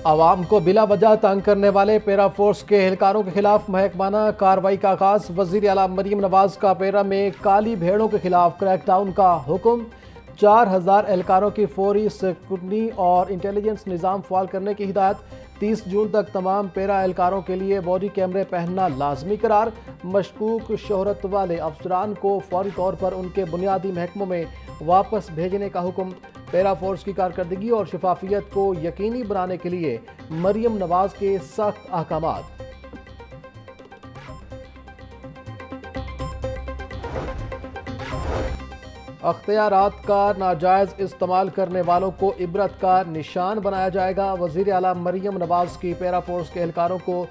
عوام کو بلا وجہ تنگ کرنے والے پیرا فورس کے اہلکاروں کے خلاف محکمانہ کارروائی کا آغاز۔ وزیر اعلیٰ مریم نواز کا پیرا میں کالی بھیڑوں کے خلاف کریک ڈاؤن کا حکم۔ 4000 اہلکاروں کی فوری سیکورٹی اور انٹیلیجنس نظام فعال کرنے کی ہدایت۔ 30 جون تک تمام پیرا اہلکاروں کے لیے باڈی کیمرے پہننا لازمی قرار۔ مشکوک شہرت والے افسران کو فوری طور پر ان کے بنیادی محکموں میں واپس بھیجنے کا حکم۔ پیرا فورس کی کارکردگی اور شفافیت کو یقینی بنانے کے لیے مریم نواز کے سخت احکامات۔ اختیارات کا ناجائز استعمال کرنے والوں کو عبرت کا نشان بنایا جائے گا۔ وزیر اعلیٰ مریم نواز کی پیرا فورس کے اہلکاروں کو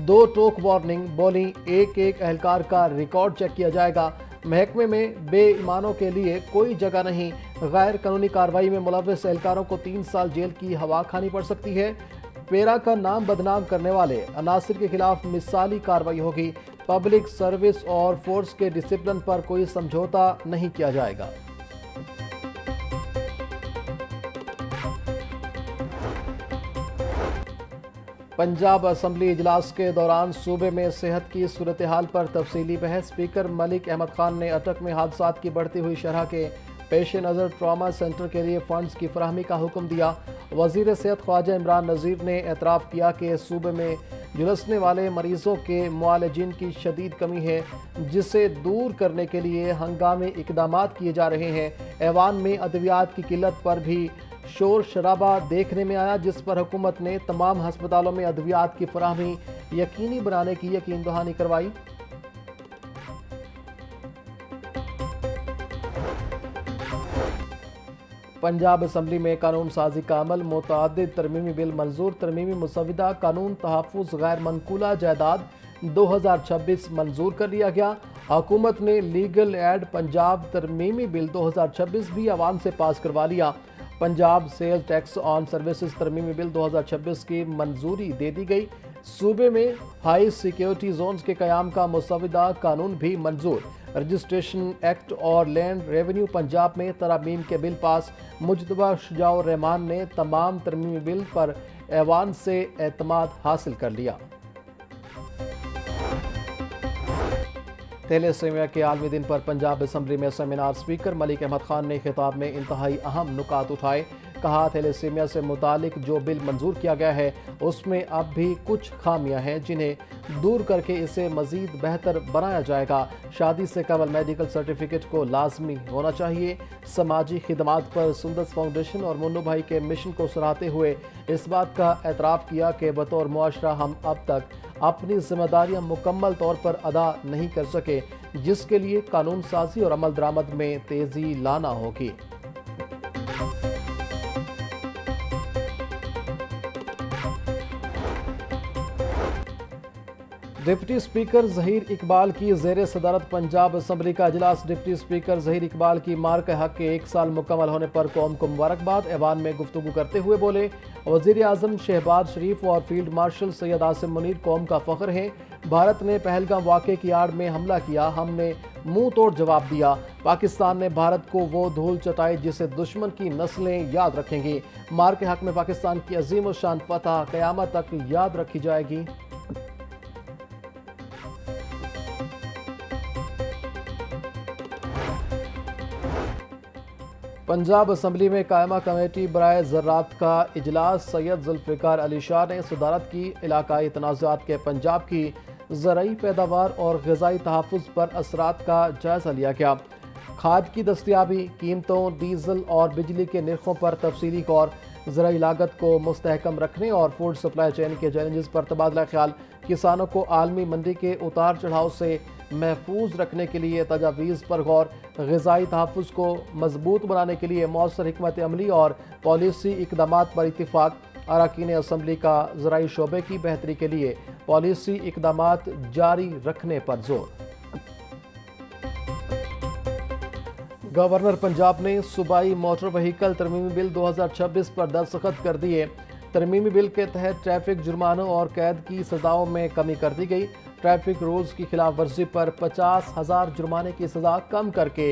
2 ٹوک وارننگ، بولیں ایک اہلکار کا ریکارڈ چیک کیا جائے گا۔ محکمے میں بے ایمانوں کے لیے کوئی جگہ نہیں۔ غیر قانونی کارروائی میں ملوث اہلکاروں کو 3 سال جیل کی ہوا کھانی پڑ سکتی ہے۔ پیرا کا نام بدنام کرنے والے عناصر کے خلاف مثالی کارروائی ہوگی۔ پبلک سروس اور فورس کے ڈسپلن پر کوئی سمجھوتا نہیں کیا جائے گا۔ پنجاب اسمبلی اجلاس کے دوران صوبے میں صحت کی صورتحال پر تفصیلی بحث۔ اسپیکر ملک احمد خان نے اٹک میں حادثات کی بڑھتی ہوئی شرح کے پیش نظر ٹراما سینٹر کے لیے فنڈز کی فراہمی کا حکم دیا۔ وزیر صحت خواجہ عمران نذیر نے اعتراف کیا کہ صوبے میں جھلسنے والے مریضوں کے معالجین کی شدید کمی ہے، جسے دور کرنے کے لیے ہنگامی اقدامات کیے جا رہے ہیں۔ ایوان میں ادویات کی قلت پر بھی شور شرابہ دیکھنے میں آیا، جس پر حکومت نے تمام ہسپتالوں میں ادویات کی فراہمی یقینی بنانے کی یقین دہانی کروائی۔ پنجاب اسمبلی میں قانون سازی کا عمل۔ متعدد ترمیمی بل منظور۔ ترمیمی مسودہ قانون تحفظ غیر منقولہ جائیداد 2026 منظور کر لیا گیا۔ حکومت نے لیگل ایڈ پنجاب ترمیمی بل 2026 بھی ایوان سے پاس کروا لیا۔ Punjab sale tax on services ترمیمی بل 2026 کی منظوری دے دی گئی۔ صوبے میں ہائی سیکیورٹی زونز کے قیام کا مسودہ قانون بھی منظور۔ رجسٹریشن ایکٹ اور لینڈ ریونیو پنجاب میں ترامیم کے بل پاس۔ مجتبیٰ شجاع الرحمان نے تمام ترمیمی بل پر ایوان سے اعتماد حاصل کر لیا۔ تھیلیسیمیا کے عالمی دن پر پنجاب اسمبلی میں سیمینار۔ اسپیکر ملک احمد خان نے خطاب میں انتہائی اہم نکات اٹھائے۔ کہا تھیلیسیمیا سے متعلق جو بل منظور کیا گیا ہے اس میں اب بھی کچھ خامیاں ہیں، جنہیں دور کر کے اسے مزید بہتر بنایا جائے گا۔ شادی سے قبل میڈیکل سرٹیفکیٹ کو لازمی ہونا چاہیے۔ سماجی خدمات پر سندس فاؤنڈیشن اور منو بھائی کے مشن کو سراہتے ہوئے اس بات کا اعتراف کیا کہ بطور معاشرہ ہم اب تک اپنی ذمہ داریاں مکمل طور پر ادا نہیں کر سکے، جس کے لیے قانون سازی اور عمل درآمد میں تیزی لانا ہوگی۔ ڈپٹی اسپیکر ظہیر اقبال کی زیر صدارت پنجاب اسمبلی کا اجلاس۔ ڈپٹی اسپیکر ظہیر اقبال کی مارکہ حق کے 1 سال مکمل ہونے پر قوم کو مبارکباد۔ ایوان میں گفتگو کرتے ہوئے بولے، وزیر اعظم شہباز شریف اور فیلڈ مارشل سید عاصم منیر قوم کا فخر ہیں۔ بھارت نے پہلگام واقعے کی آڑ میں حملہ کیا، ہم نے منہ توڑ جواب دیا۔ پاکستان نے بھارت کو وہ دھول چٹائی جسے دشمن کی نسلیں یاد رکھیں گی۔ مارکہ حق میں پاکستان کی عظیم الشان فتح قیامت تک یاد رکھی جائے گی۔ پنجاب اسمبلی میں قائمہ کمیٹی برائے زراعت کا اجلاس۔ سید ذوالفقار علی شاہ نے صدارت کی۔ علاقائی تنازعات کے پنجاب کی زرعی پیداوار اور غذائی تحفظ پر اثرات کا جائزہ لیا گیا۔ کھاد کی دستیابی، قیمتوں، ڈیزل اور بجلی کے نرخوں پر تفصیلی غور۔ زرعی لاگت کو مستحکم رکھنے اور فوڈ سپلائی چین کے چیلنجز پر تبادلہ خیال۔ کسانوں کو عالمی منڈی کے اتار چڑھاؤ سے محفوظ رکھنے کے لیے تجاویز پر غور۔ غذائی تحفظ کو مضبوط بنانے کے لیے مؤثر حکمت عملی اور پالیسی اقدامات پر اتفاق۔ اراکین اسمبلی کا زرعی شعبے کی بہتری کے لیے پالیسی اقدامات جاری رکھنے پر زور۔ گورنر پنجاب نے صوبائی موٹر وہیکل ترمیمی بل 2026 پر دستخط کر دیے۔ ترمیمی بل کے تحت ٹریفک جرمانوں اور قید کی سزاؤں میں کمی کر دی گئی۔ ٹریفک رولز کی خلاف ورزی پر 50,000 جرمانے کی سزا کم کر کے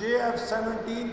JF-17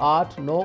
8, 9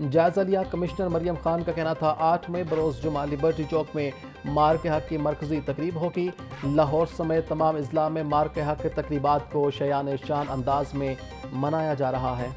جائزہ لیا۔ کمشنر مریم خان کا کہنا تھا 8 مئی بروز جمعہ لبرٹی چوک میں مارکہ حق کی مرکزی تقریب ہوگی۔ لاہور سمیت تمام اضلاع میں مارکہ حق کے تقریبات کو شایان شان انداز میں منایا جا رہا ہے۔